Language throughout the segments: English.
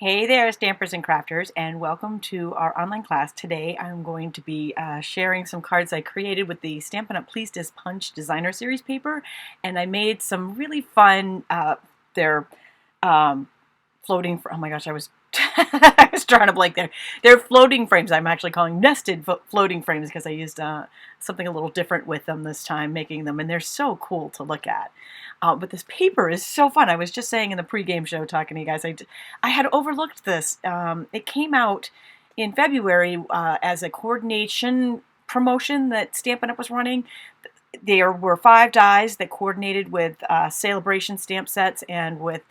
Hey there, stampers and crafters, and welcome to our online class. Today I'm going to be sharing some cards I created with the Stampin' Up Pleased Punch Designer Series paper, and I made some really fun, they're floating, oh my gosh, I was I was drawing a blank there. They're floating frames. I'm actually calling nested floating frames because I used something a little different with them this time, making them, and they're so cool to look at. But this paper is so fun. I was just saying in the pregame show, talking to you guys, I had overlooked this. It came out in February as a coordination promotion that Stampin' Up was running. There were 5 dies that coordinated with Celebration stamp sets and with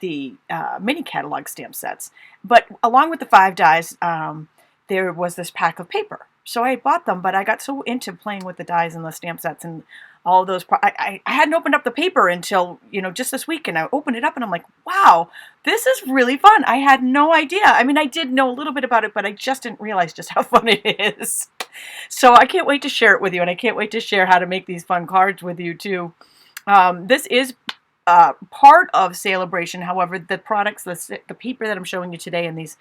the mini catalog stamp sets. But along with the 5 dies, there was this pack of paper. So I bought them, but I got so into playing with the dies and the stamp sets and all those. I hadn't opened up the paper until, just this week, and I opened it up and I'm like, wow, this is really fun. I had no idea. I mean, I did know a little bit about it, but I just didn't realize just how fun it is. So I can't wait to share it with you, and I can't wait to share how to make these fun cards with you too. This is part of Celebration. However, the products, the paper that I'm showing you today, and these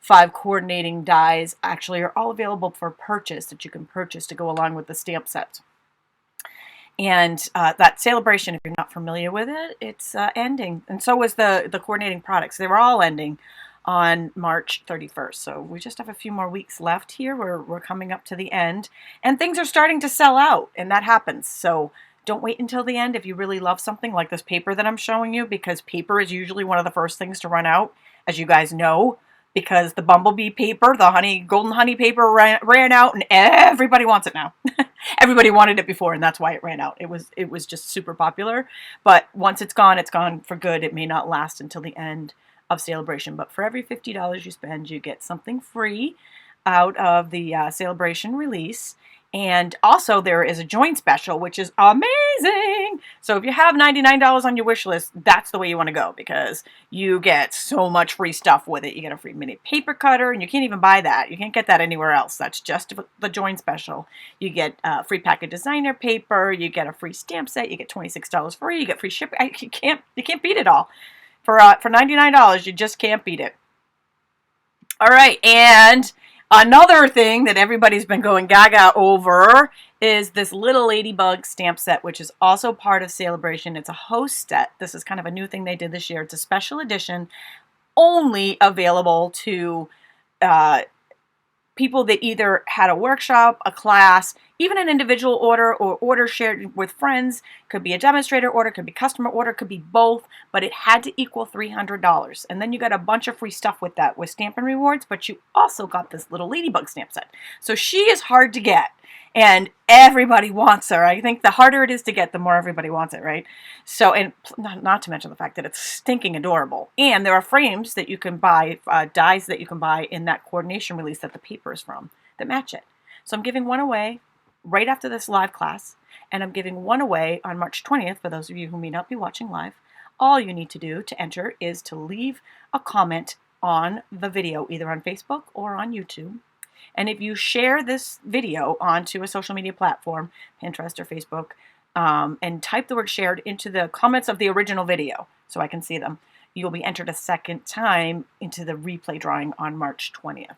5 coordinating dies actually are all available for purchase, that you can purchase to go along with the stamp sets. And that Celebration, if you're not familiar with it, it's ending. And so is the coordinating products. They were all ending on March 31st. So we just have a few more weeks left here. We're coming up to the end. And things are starting to sell out, and that happens. So don't wait until the end if you really love something like this paper that I'm showing you, because paper is usually one of the first things to run out, as you guys know, because the bumblebee paper, the golden honey paper ran out, and everybody wants it now. Everybody wanted it before, and that's why it ran out. It was just super popular. But once it's gone for good. It may not last until the end of Celebration. But for every $50 you spend, you get something free out of the Celebration release. And also there is a join special, which is amazing. So if you have $99 on your wish list, that's the way you want to go, because you get so much free stuff with it. You get a free mini paper cutter, and you can't even buy that. You can't get that anywhere else. That's just the join special. You get a free pack of designer paper. You get a free stamp set. You get $26 free. You get free shipping. You can't beat it all. For $99, you just can't beat it. All right, and another thing that everybody's been going gaga over is this Little Ladybug Stamp Set, which is also part of Celebration. It's a host set. This is kind of a new thing they did this year. It's a special edition, only available to people that either had a workshop, a class, even an individual order, or order shared with friends. Could be a demonstrator order, could be customer order, could be both, but it had to equal $300. And then you got a bunch of free stuff with that, with Stampin' Rewards, but you also got this Little Ladybug stamp set. So she is hard to get, and everybody wants her. I think the harder it is to get, the more everybody wants it, right? So, and not to mention the fact that it's stinking adorable. And there are frames that you can buy, dies that you can buy in that coordination release that the paper is from, that match it. So I'm giving one away right after this live class, and I'm giving one away on March 20th for those of you who may not be watching live. All you need to do to enter is to leave a comment on the video, either on Facebook or on YouTube. And if you share this video onto a social media platform, Pinterest or Facebook, and type the word shared into the comments of the original video so I can see them, you'll be entered a second time into the replay drawing on March 20th.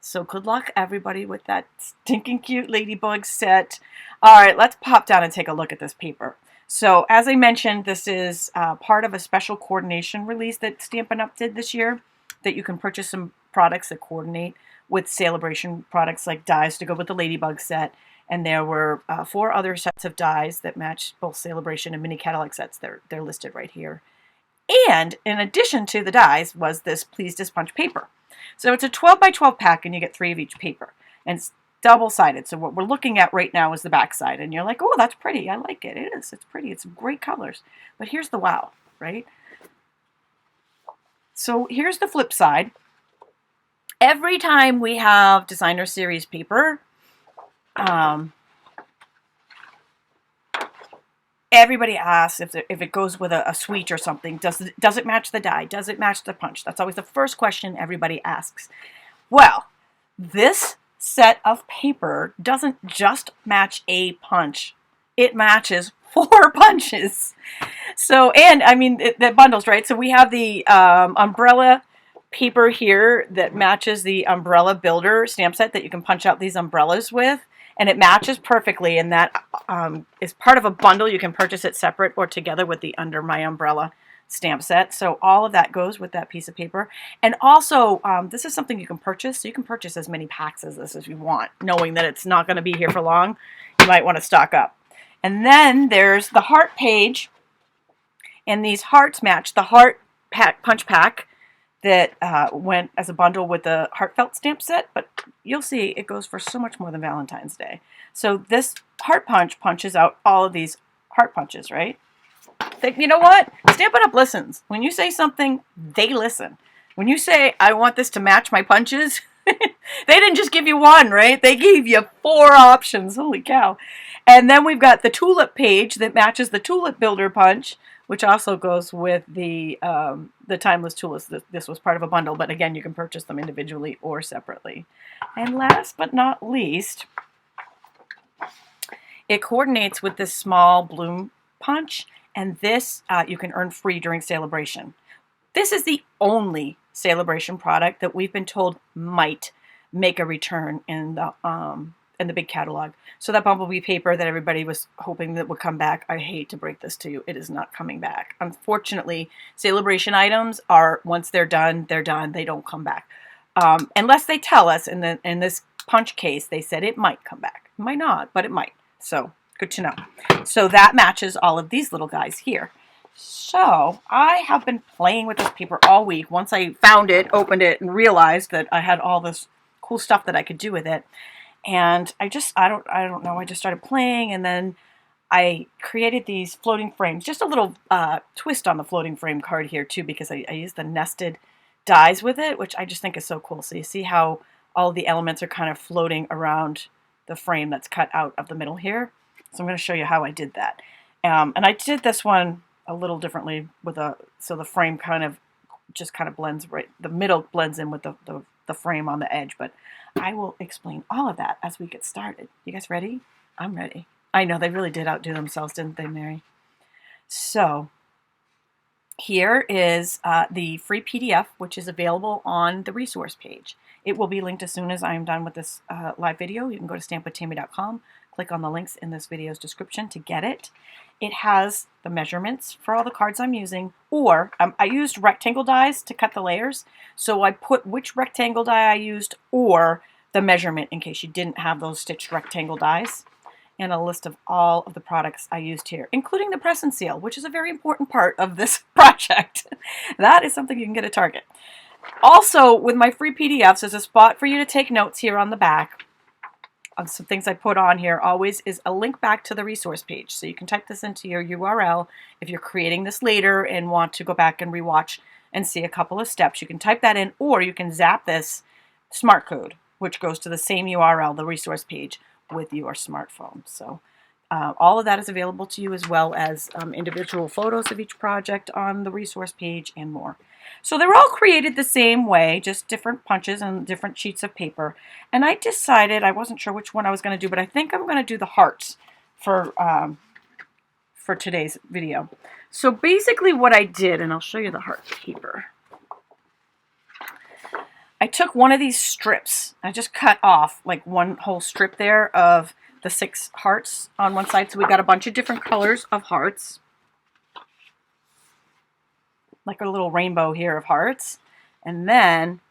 So good luck, everybody, with that stinking cute Ladybug set. All right, let's pop down and take a look at this paper. So as I mentioned, this is part of a special coordination release that Stampin' Up did this year, that you can purchase some products that coordinate with Celebration products, like dies to go with the Ladybug set. And there were 4 other sets of dies that match both Celebration and mini catalog sets. They're listed right here. And in addition to the dies was this Pleased Punch paper. So it's a 12 by 12 pack, and you get 3 of each paper. And it's double-sided. So what we're looking at right now is the back side. And you're like, oh, that's pretty. I like it. It is. It's pretty. It's great colors. But here's the wow, right? So here's the flip side. Every time we have designer series paper, everybody asks if it goes with a suite or something. Does it match the die? Does it match the punch? That's always the first question everybody asks. Well, this set of paper doesn't just match a punch. It matches 4 punches. So, and I mean, the bundles, right? So we have the umbrella paper here that matches the umbrella builder stamp set that you can punch out these umbrellas with. And it matches perfectly, and that is part of a bundle. You can purchase it separate or together with the Under My Umbrella stamp set. So all of that goes with that piece of paper. And also, this is something you can purchase. So you can purchase as many packs as this as you want, knowing that it's not going to be here for long. You might want to stock up. And then there's the heart page. And these hearts match the heart punch pack that went as a bundle with the heartfelt stamp set, but you'll see it goes for so much more than Valentine's Day. So this heart punch punches out all of these heart punches, right? You know what? Stampin' Up listens. When you say something, they listen. When you say, I want this to match my punches, they didn't just give you one, right? They gave you 4 options. Holy cow. And then we've got the tulip page that matches the tulip builder punch, which also goes with the timeless tulips. This was part of a bundle, but again, you can purchase them individually or separately. And last but not least, it coordinates with this small bloom punch, and this you can earn free during Celebration. This is the only Celebration product that we've been told might make a return in the big catalog. So that bumblebee paper that everybody was hoping that would come back, I hate to break this to you, it is not coming back. Unfortunately, Celebration items are, once they're done, they don't come back. Unless they tell us in this punch case, they said it might come back. It might not, but it might. So, good to know. So that matches all of these little guys here. So, I have been playing with this paper all week. Once I found it, opened it, and realized that I had all this cool stuff that I could do with it. And I don't know, I just started playing, and then I created these floating frames. Just a little twist on the floating frame card here too, because I used the nested dies with it, which I just think is so cool. So you see how all of the elements are kind of floating around the frame that's cut out of the middle here. So I'm going to show you how I did that. And I did this one a little differently so the frame kind of blends right, the middle blends in with the frame on the edge, but I will explain all of that as we get started. You guys ready? I'm ready. I know they really did outdo themselves, didn't they, Mary? So here is the free PDF, which is available on the resource page. It will be linked as soon as I'm done with this live video. You can go to stampwithtami.com, click on the links in this video's description to get it. It has the measurements for all the cards I'm using, or I used rectangle dies to cut the layers, so I put which rectangle die I used or the measurement in case you didn't have those stitched rectangle dies, and a list of all of the products I used here, including the press and seal, which is a very important part of this project. That is something you can get at Target. Also, with my free PDFs, there's a spot for you to take notes here on the back. Some things I put on here always is a link back to the resource page. So you can type this into your URL if you're creating this later and want to go back and rewatch and see a couple of steps. You can type that in, or you can zap this smart code, which goes to the same URL, the resource page, with your smartphone. So all of that is available to you, as well as individual photos of each project on the resource page and more. So they're all created the same way, just different punches and different sheets of paper. And I decided, I wasn't sure which one I was going to do, but I think I'm going to do the hearts for today's video. So basically what I did, and I'll show you the heart paper. I took one of these strips. I just cut off like one whole strip there of the 6 hearts on one side. So we got a bunch of different colors of hearts. Like a little rainbow here of hearts. And then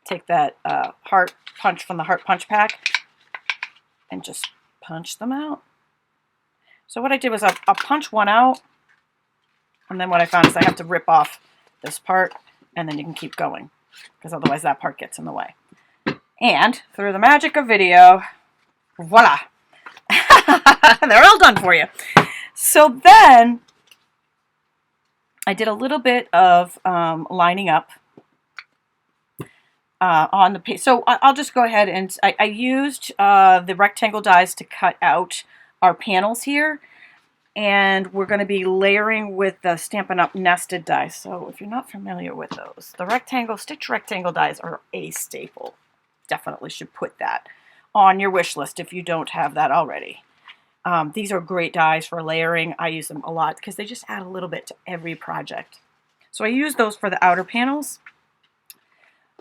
take that heart punch from the heart punch pack and just punch them out. So what I did was I'll punch one out, and then what I found is I have to rip off this part, and then you can keep going, because otherwise that part gets in the way. And through the magic of video, voila! They're all done for you. So then I did a little bit of lining up on the page. So I'll just go ahead and I used the rectangle dies to cut out our panels here. And we're going to be layering with the Stampin' Up! Nested dies. So if you're not familiar with those, the stitch rectangle dies are a staple. Definitely should put that on your wish list if you don't have that already. These are great dies for layering. I use them a lot because they just add a little bit to every project. So I use those for the outer panels,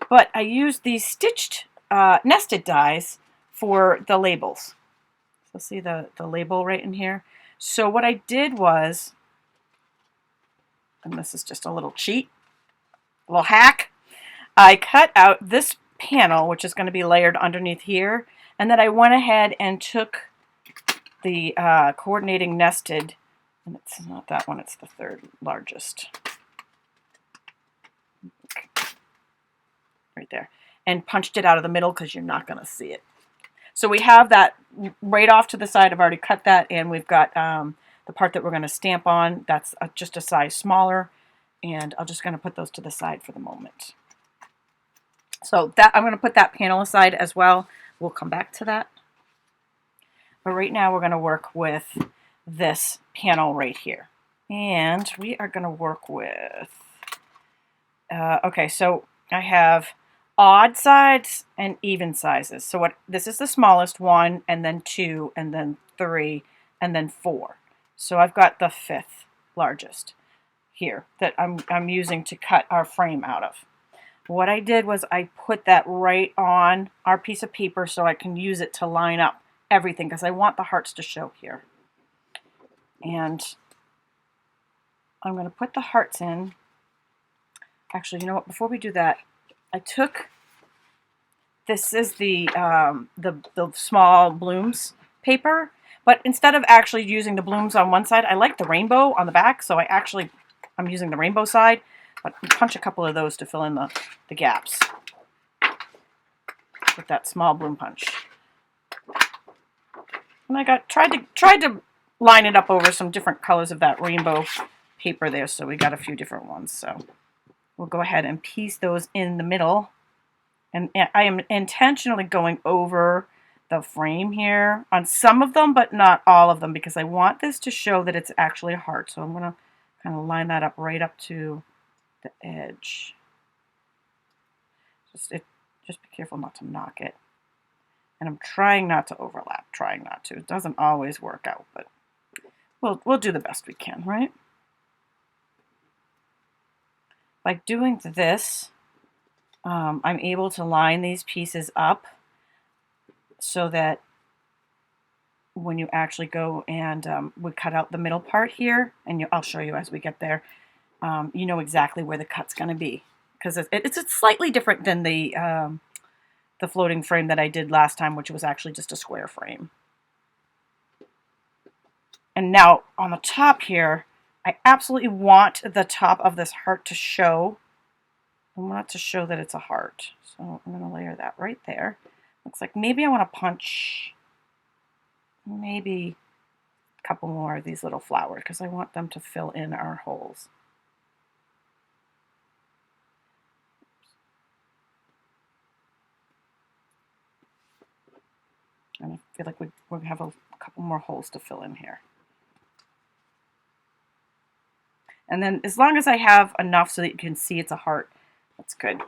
but I use these stitched nested dies for the labels. So see the label right in here? So what I did was, and this is just a little cheat, a little hack, I cut out this panel, which is going to be layered underneath here, and then I went ahead and took the coordinating nested, and it's not that one, it's the third largest. Okay. Right there. And punched it out of the middle because you're not going to see it. So we have that right off to the side. I've already cut that, and we've got the part that we're going to stamp on. That's just a size smaller, and I'm just going to put those to the side for the moment. So that I'm going to put that panel aside as well. We'll come back to that. But right now we're going to work with this panel right here. And we are going to work with, okay, so I have odd sides and even sizes. So this is the smallest one, and then 2, and then 3, and then 4. So I've got the 5th largest here that I'm using to cut our frame out of. What I did was I put that right on our piece of paper so I can use it to line up everything because I want the hearts to show here. And I'm going to put the hearts in. Actually, you know what? Before we do that, I took, this is the small blooms paper, but instead of actually using the blooms on one side, I like the rainbow on the back, so I'm using the rainbow side, but punch a couple of those to fill in the gaps with that small bloom punch. And I tried to line it up over some different colors of that rainbow paper there, so we got a few different ones. So we'll go ahead and piece those in the middle. And I am intentionally going over the frame here on some of them, but not all of them, because I want this to show that it's actually a heart. So I'm going to kind of line that up right up to the edge. Just be careful not to knock it. And I'm trying not to overlap, trying not to. It doesn't always work out, but we'll do the best we can, right? By doing this, I'm able to line these pieces up so that when you actually go and we cut out the middle part here, and I'll show you as we get there, you know exactly where the cut's going to be, because it's slightly different than the floating frame that I did last time, which was actually just a square frame. And now on the top here, I absolutely want the top of this heart to show. I want it to show that it's a heart. So I'm going to layer that right there. Looks like maybe I want to punch maybe a couple more of these little flowers because I want them to fill in our holes. And I feel like we have a couple more holes to fill in here. And then as long as I have enough so that you can see it's a heart, that's good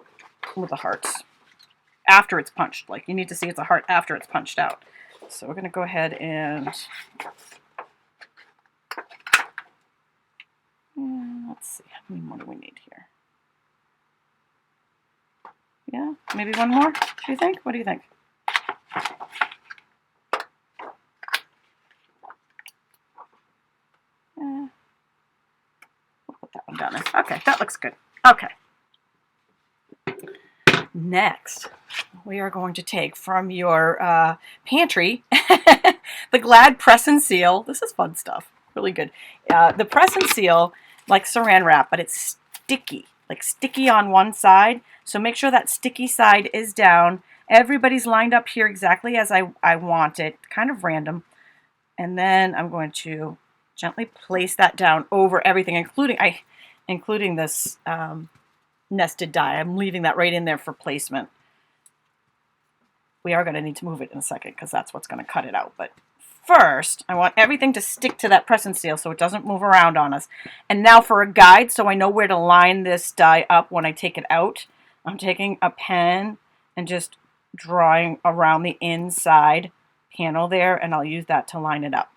with the hearts. After it's punched, like you need to see it's a heart after it's punched out. So we're going to go ahead and let's see, how many more do we need here? Yeah, maybe one more, do you think? What do you think? We'll put that one down there. Okay, that looks good. Okay. Next, we are going to take from your pantry the Glad Press and Seal. This is fun stuff. Really good. The press and seal, like saran wrap, but it's sticky. Like sticky on one side. So make sure that sticky side is down. Everybody's lined up here exactly as I want it. Kind of random. And then I'm going to gently place that down over everything, including this nested die. I'm leaving that right in there for placement. We are going to need to move it in a second because that's what's going to cut it out. But first, I want everything to stick to that press and seal so it doesn't move around on us. And now for a guide, so I know where to line this die up when I take it out, I'm taking a pen and just drawing around the inside panel there, and I'll use that to line it up.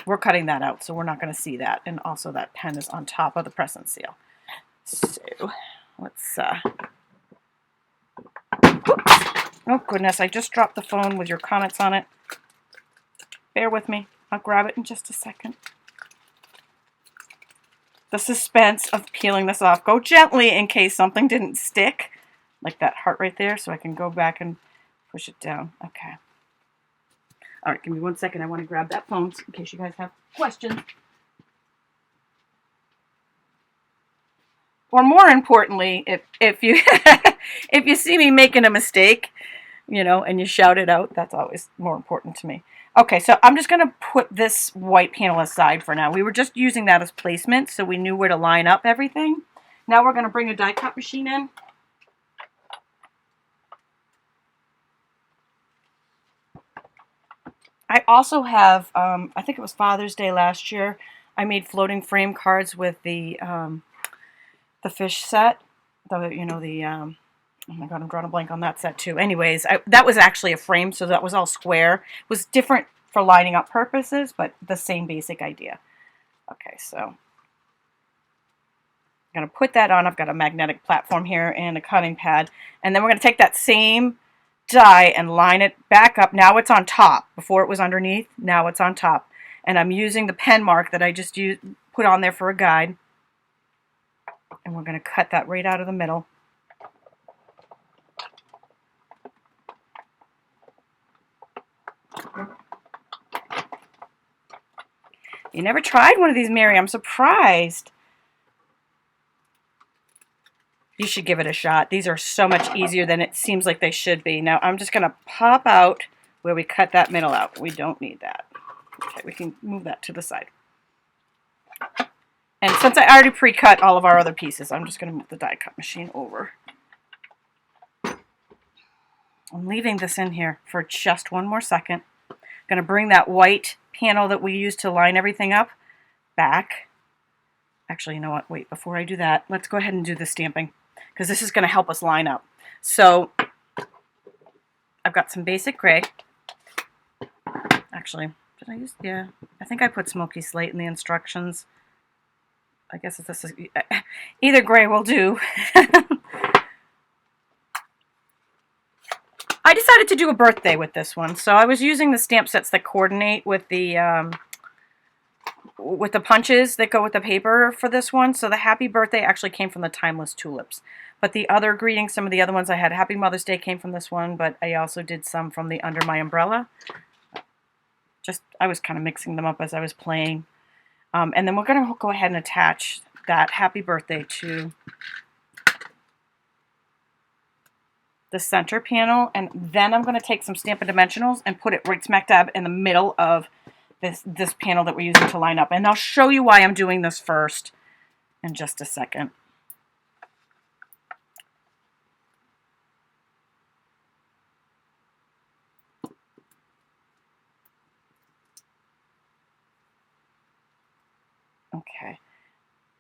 we're cutting that out, so we're not going to see that. And also that pen is on top of the press and seal. So let's, oops. Oh goodness, I just dropped the phone with your comments on it. Bear with me. I'll grab it in just a second. The suspense of peeling this off. Go gently in case something didn't stick, like that heart right there, so I can go back and push it down. Okay. All right, give me 1 second. I want to grab that phone in case you guys have questions. Or more importantly, if you if you see me making a mistake, you know, and you shout it out, that's always more important to me. Okay, so I'm just going to put this white panel aside for now. We were just using that as placement, so we knew where to line up everything. Now we're going to bring a die cut machine in. I also have, I think it was Father's Day last year, I made floating frame cards with the fish set. Oh my god, I'm drawing a blank on that set too. Anyways, that was actually a frame, so that was all square. It was different for lining up purposes, but the same basic idea. Okay, so I'm going to put that on. I've got a magnetic platform here and a cutting pad. And then we're going to take that same die and line it back up. Now it's on top. Before it was underneath, now it's on top. And I'm using the pen mark that I just put on there for a guide. And we're going to cut that right out of the middle. You never tried one of these, Mary? I'm surprised. You should give it a shot. These are so much easier than it seems like they should be. Now I'm just going to pop out where we cut that middle out. We don't need that. Okay, we can move that to the side. And since I already pre-cut all of our other pieces, I'm just going to move the die cut machine over. I'm leaving this in here for just one more second. I'm going to bring that white panel that we used to line everything up back. Actually, you know what? Wait, before I do that, let's go ahead and do the stamping, because this is going to help us line up. So I've got some basic gray. Actually, did I use? Yeah, I think I put smoky slate in the instructions. I guess if this is either gray will do. I decided to do a birthday with this one, so I was using the stamp sets that coordinate with the punches that go with the paper for this one. So the happy birthday actually came from the Timeless Tulips. But the other greetings, some of the other ones I had, Happy Mother's Day came from this one, but I also did some from the Under My Umbrella. I was kind of mixing them up as I was playing. And then we're going to go ahead and attach that happy birthday to the center panel. And then I'm going to take some Stampin' Dimensionals and put it right smack dab in the middle of this panel that we're using to line up. And I'll show you why I'm doing this first in just a second. Okay.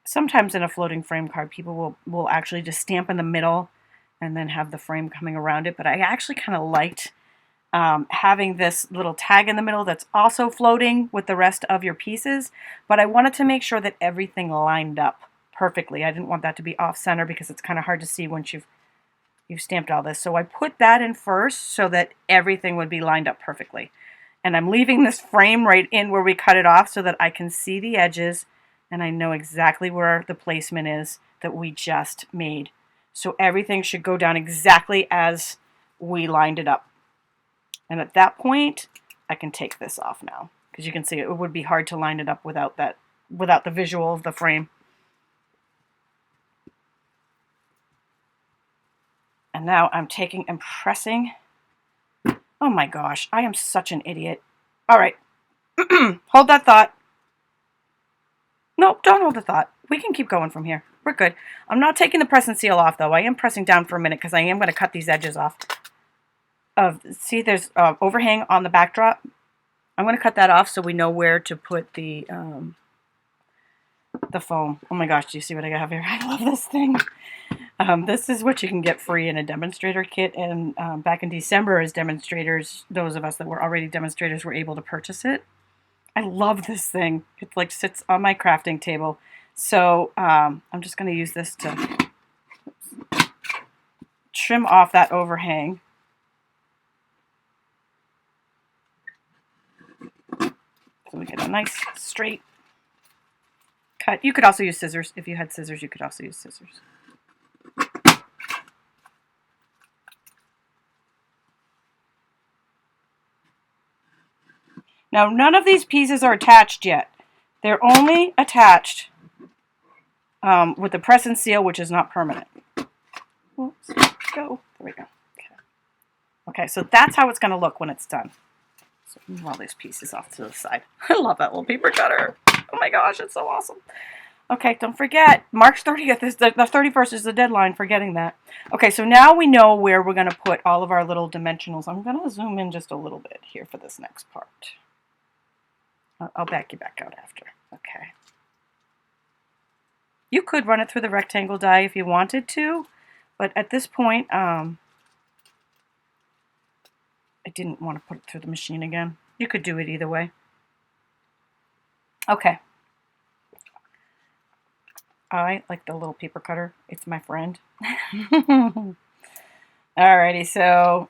Sometimes in a floating frame card, people will actually just stamp in the middle and then have the frame coming around it. But I actually kind of liked having this little tag in the middle that's also floating with the rest of your pieces. But I wanted to make sure that everything lined up perfectly. I didn't want that to be off center because it's kind of hard to see once you've stamped all this. So I put that in first so that everything would be lined up perfectly. And I'm leaving this frame right in where we cut it off so that I can see the edges and I know exactly where the placement is that we just made. So everything should go down exactly as we lined it up. And at that point, I can take this off now, because you can see it would be hard to line it up without the visual of the frame. And now I'm taking and pressing. Oh my gosh, I am such an idiot. All right, hold that thought. No, don't hold the thought. We can keep going from here. We're good. I'm not taking the press and seal off, though. I am pressing down for a minute because I am going to cut these edges off. See, there's overhang on the backdrop. I'm going to cut that off so we know where to put the foam. Oh my gosh, do you see what I have here? I love this thing. This is what you can get free in a demonstrator kit, and back in December as demonstrators, those of us that were already demonstrators were able to purchase it. I love this thing. It like sits on my crafting table. So I'm just going to use this to trim off that overhang. So we get a nice straight cut. You could also use scissors. If you had scissors, you could also use scissors. Now, none of these pieces are attached yet. They're only attached with the press and seal, which is not permanent. Oops, go. There we go. Okay, so that's how it's going to look when it's done. So move all these pieces off to the side. I love that little paper cutter. Oh my gosh, it's so awesome. Okay, don't forget, March 30th is the 31st is the deadline for getting that. Okay, so now we know where we're going to put all of our little dimensionals. I'm going to zoom in just a little bit here for this next part. I'll back you back out after. Okay. You could run it through the rectangle die if you wanted to, but at this point, I didn't want to put it through the machine again. You could do it either way. Okay. I like the little paper cutter. It's my friend. Alrighty, so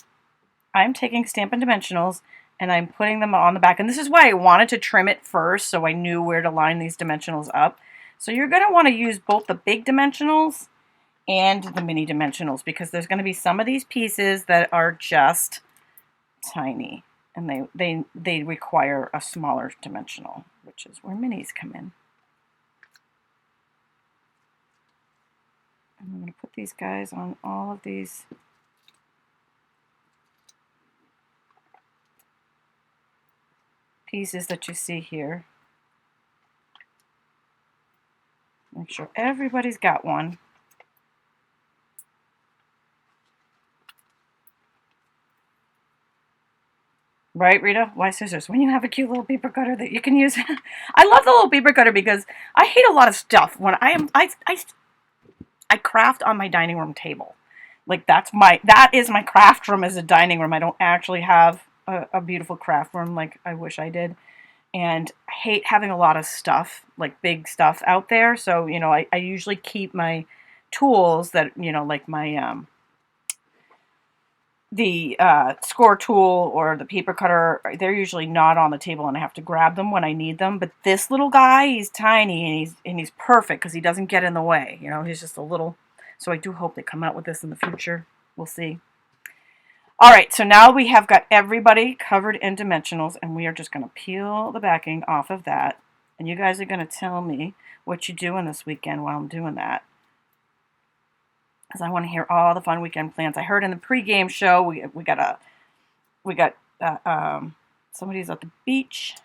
I'm taking Stampin' Dimensionals and I'm putting them on the back. And this is why I wanted to trim it first so I knew where to line these dimensionals up. So you're going to want to use both the big dimensionals and the mini dimensionals because there's going to be some of these pieces that are just tiny and they require a smaller dimensional, which is where minis come in. I'm going to put these guys on all of these pieces that you see here. Make sure everybody's got one. Right, Rita? Why scissors? When you have a cute little paper cutter that you can use. I love the little paper cutter because I hate a lot of stuff when I craft on my dining room table. Like that is my craft room as a dining room. I don't actually have a beautiful craft room like I wish I did. And I hate having a lot of stuff, like big stuff out there. So, you know, I usually keep my tools that, you know, like my the score tool or the paper cutter, they're usually not on the table and I have to grab them when I need them. But this little guy, he's tiny and he's perfect because he doesn't get in the way. You know, he's just a little. So I do hope they come out with this in the future. We'll see. All right, so now we have got everybody covered in dimensionals and we are just going to peel the backing off of that. And you guys are going to tell me what you're doing this weekend while I'm doing that. Because I want to hear all the fun weekend plans. I heard in the pregame show we got somebody's at the beach,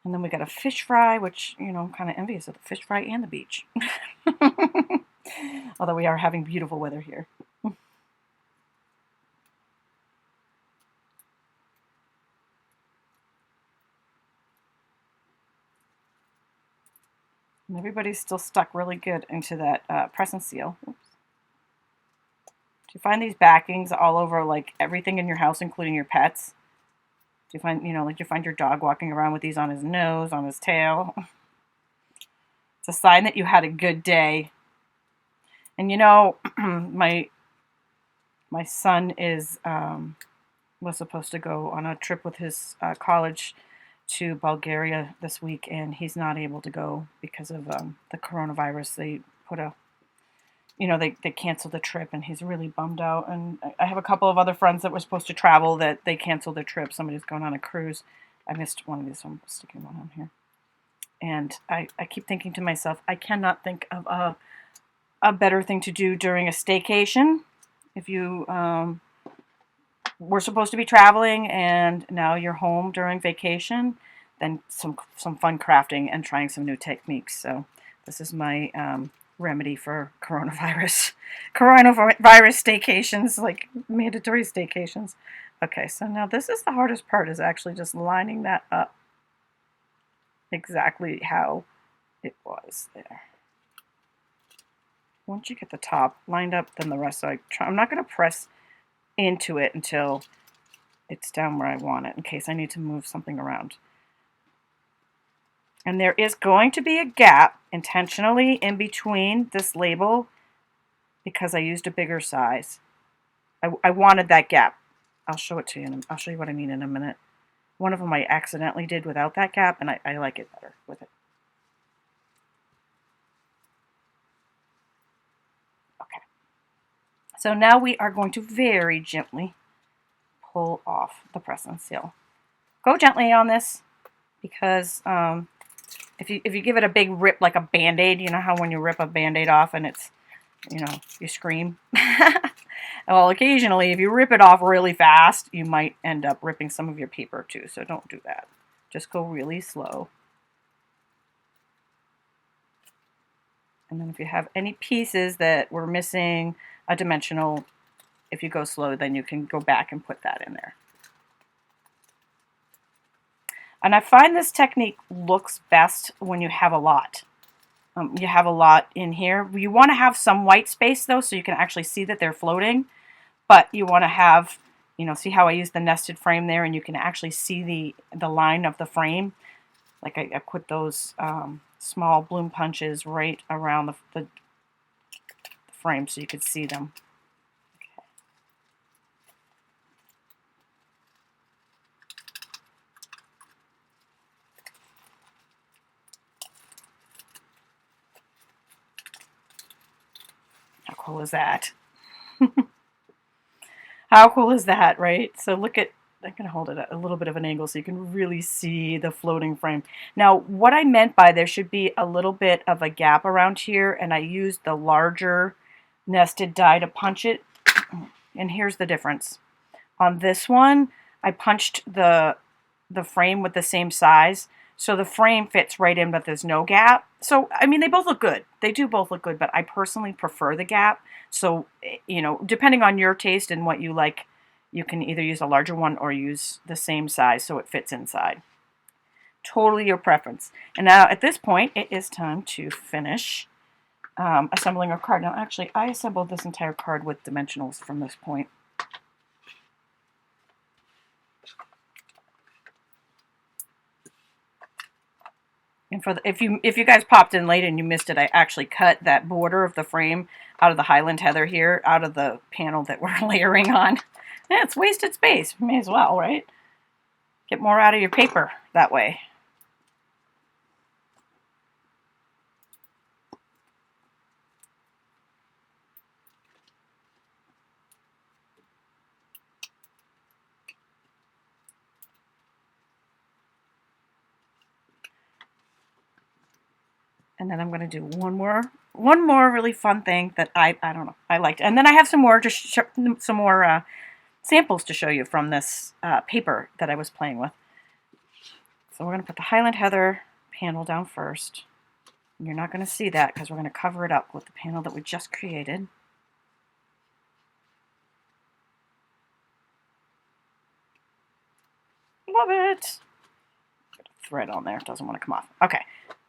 and then we got a fish fry, which, you know, I'm kind of envious of the fish fry and the beach. Although we are having beautiful weather here. And everybody's still stuck really good into that press and seal. Oops. Do you find these backings all over, like, everything in your house, including your pets? Do you find, you know, like you find your dog walking around with these on his nose, on his tail? It's a sign that you had a good day. And, you know, my son was supposed to go on a trip with his college to Bulgaria this week, and he's not able to go because of the coronavirus. They put a you know, they canceled the trip and he's really bummed out. And I have a couple of other friends that were supposed to travel that they canceled their trip. Somebody's going on a cruise. I missed one of these, so I'm sticking one on here. And I keep thinking to myself, I cannot think of a better thing to do during a staycation. If you were supposed to be traveling and now you're home during vacation, then some fun crafting and trying some new techniques. So this is my remedy for coronavirus staycations, like mandatory staycations. Okay, so now this is the hardest part, is actually just lining that up exactly how it was there. Once you get the top lined up, then the rest, I'm not going to press into it until it's down where I want it, in case I need to move something around. And there is going to be a gap intentionally in between this label because I used a bigger size. I wanted that gap. I'll show it to you. I'll show you what I mean in a minute. One of them I accidentally did without that gap, and I like it better with it. Okay. So now we are going to very gently pull off the press and seal. Go gently on this because if you give it a big rip like a Band-Aid, you know how when you rip a Band-Aid off and it's, you know, you scream? Well, occasionally, if you rip it off really fast, you might end up ripping some of your paper too, so don't do that. Just go really slow. And then if you have any pieces that were missing a dimensional, if you go slow, then you can go back and put that in there. And I find this technique looks best when you have a lot. You have a lot in here. You want to have some white space though, so you can actually see that they're floating. But you want to have, you know, see how I used the nested frame there, and you can actually see the line of the frame. Like I put those small bloom punches right around the frame so you could see them. How cool is that? How cool is that, right? So look at, I'm going to hold it at a little bit of an angle so you can really see the floating frame. Now, what I meant by there should be a little bit of a gap around here, and I used the larger nested die to punch it. And here's the difference. On this one, I punched the frame with the same size, so the frame fits right in, but there's no gap. So, I mean, they both look good. They do both look good, but I personally prefer the gap. So, you know, depending on your taste and what you like, you can either use a larger one or use the same size so it fits inside. Totally your preference. And now, at this point, it is time to finish assembling our card. Now, actually, I assembled this entire card with dimensionals from this point. And for if you guys popped in late and you missed it, I actually cut that border of the frame out of the Highland Heather here, out of the panel that we're layering on. Yeah, it's wasted space. May as well, right? Get more out of your paper that way. And then I'm going to do one more really fun thing that I don't know, I liked. And then I have some more samples to show you from this paper that I was playing with. So we're going to put the Highland Heather panel down first. And you're not going to see that because we're going to cover it up with the panel that we just created. Love it. Put a thread on there. It doesn't want to come off. Okay.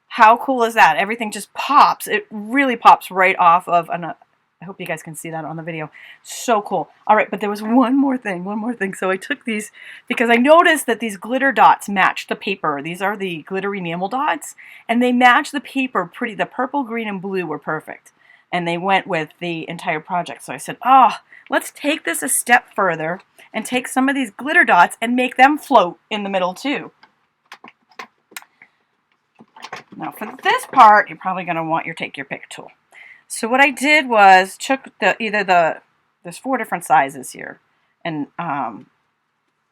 How cool is that? Everything just pops. It really pops right off of, I hope you guys can see that on the video. So cool. All right, but there was one more thing. So I took these because I noticed that these glitter dots matched the paper. These are the glittery enamel dots, and they match the paper pretty. The purple, green, and blue were perfect, and they went with the entire project. So I said, let's take this a step further and take some of these glitter dots and make them float in the middle too. Now for this part, you're probably going to want your take your pick tool. So what I did was took there's 4 different sizes here, and I'm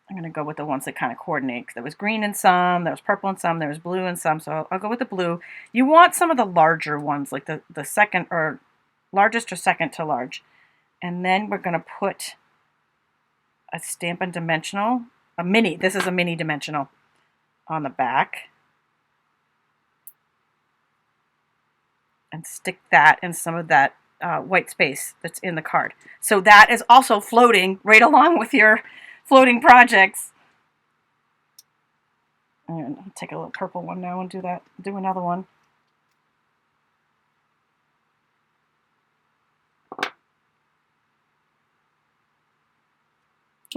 going to go with the ones that kind of coordinate. There was green in some, there was purple in some, there was blue in some, so I'll go with the blue. You want some of the larger ones, like the second or largest or second to large. And then we're going to put a Stampin' Dimensional, this is a mini dimensional on the back. And stick that in some of that white space that's in the card. So that is also floating right along with your floating projects. And I'll take a little purple one now and do another one.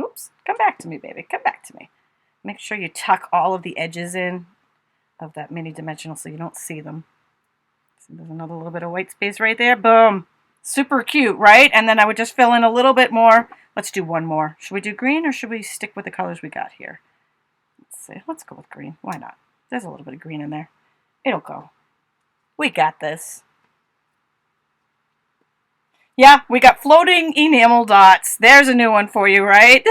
Oops, come back to me, baby, come back to me. Make sure you tuck all of the edges in of that mini dimensional so you don't see them. So there's another little bit of white space right there. Boom. Super cute, right? And then I would just fill in a little bit more. Let's do one more. Should we do green or should we stick with the colors we got here? Let's see. Let's go with green. Why not? There's a little bit of green in there. It'll go. We got this. Yeah, we got floating enamel dots. There's a new one for you, right?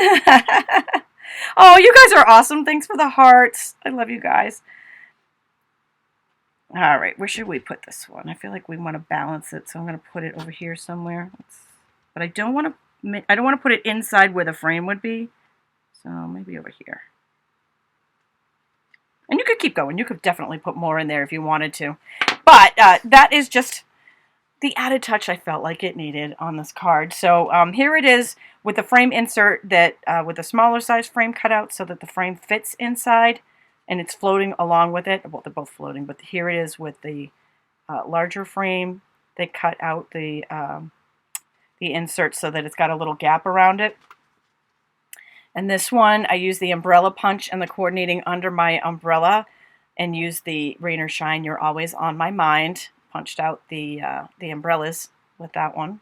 Oh, you guys are awesome. Thanks for the hearts. I love you guys. All right, where should we put this one? I feel like we want to balance it, so I'm going to put it over here somewhere. But I don't want to put it inside where the frame would be. So maybe over here. And you could keep going. You could definitely put more in there if you wanted to. But that is just the added touch I felt like it needed on this card. So here it is with the frame insert that with a smaller size frame cut out so that the frame fits inside and it's floating along with it. Well, they're both floating, but here it is with the larger frame. They cut out the insert so that it's got a little gap around it. And this one, I use the umbrella punch and the coordinating under my umbrella and use the Rain or Shine, You're Always on My Mind. Punched out the umbrellas with that one.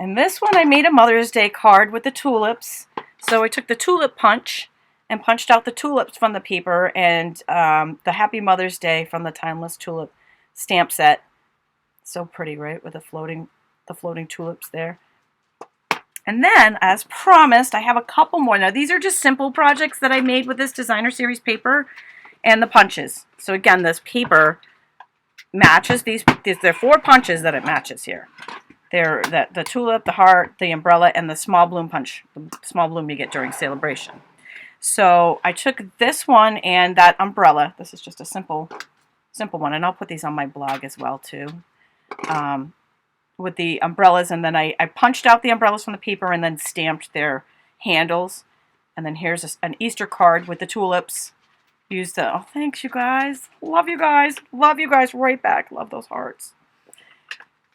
And this one I made a Mother's Day card with the tulips. So I took the tulip punch and punched out the tulips from the paper and the Happy Mother's Day from the Timeless Tulip Stamp Set. So pretty, right? With the floating tulips there. And then, as promised, I have a couple more. Now, these are just simple projects that I made with this designer series paper and the punches. So again, this paper matches these. There are 4 punches that it matches here. They're the tulip, the heart, the umbrella, and the small bloom punch. The small bloom you get during celebration. So I took this one and that umbrella. This is just a simple one, and I'll put these on my blog as well too. With the umbrellas, and then I punched out the umbrellas from the paper and then stamped their handles. And then here's an Easter card with the tulips. Used the, oh, thanks you guys. Love you guys. Love you guys right back. Love those hearts.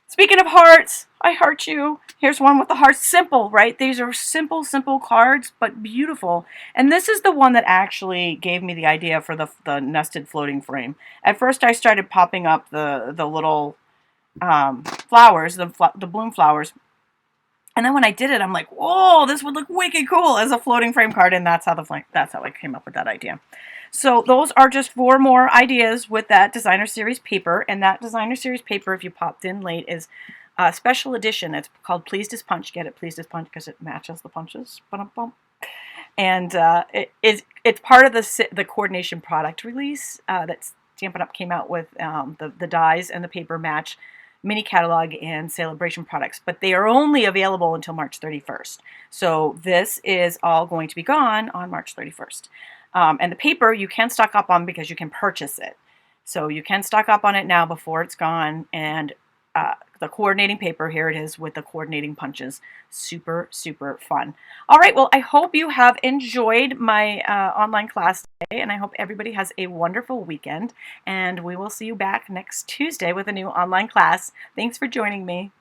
Speaking of hearts, I heart you. Here's one with the hearts. Simple, right? These are simple cards, but beautiful. And this is the one that actually gave me the idea for the nested floating frame. At first I started popping up the little flowers, the bloom flowers. And then when I did it, I'm like, whoa, this would look wicked cool as a floating frame card. And that's how I came up with that idea. So those are just 4 more ideas with that designer series paper. And that designer series paper, if you popped in late, is a special edition. It's called Pleased as Punch. Get it, Pleased as Punch, because it matches the punches. And it's part of the coordination product release that Stampin' Up came out with. The dies and the paper match mini catalog and celebration products, but they are only available until March 31st. So this is all going to be gone on March 31st. And the paper you can stock up on because you can purchase it. So you can stock up on it now before it's gone. And the coordinating paper, here it is with the coordinating punches. Super, super fun. All right, well, I hope you have enjoyed my online class today, and I hope everybody has a wonderful weekend. And we will see you back next Tuesday with a new online class. Thanks for joining me.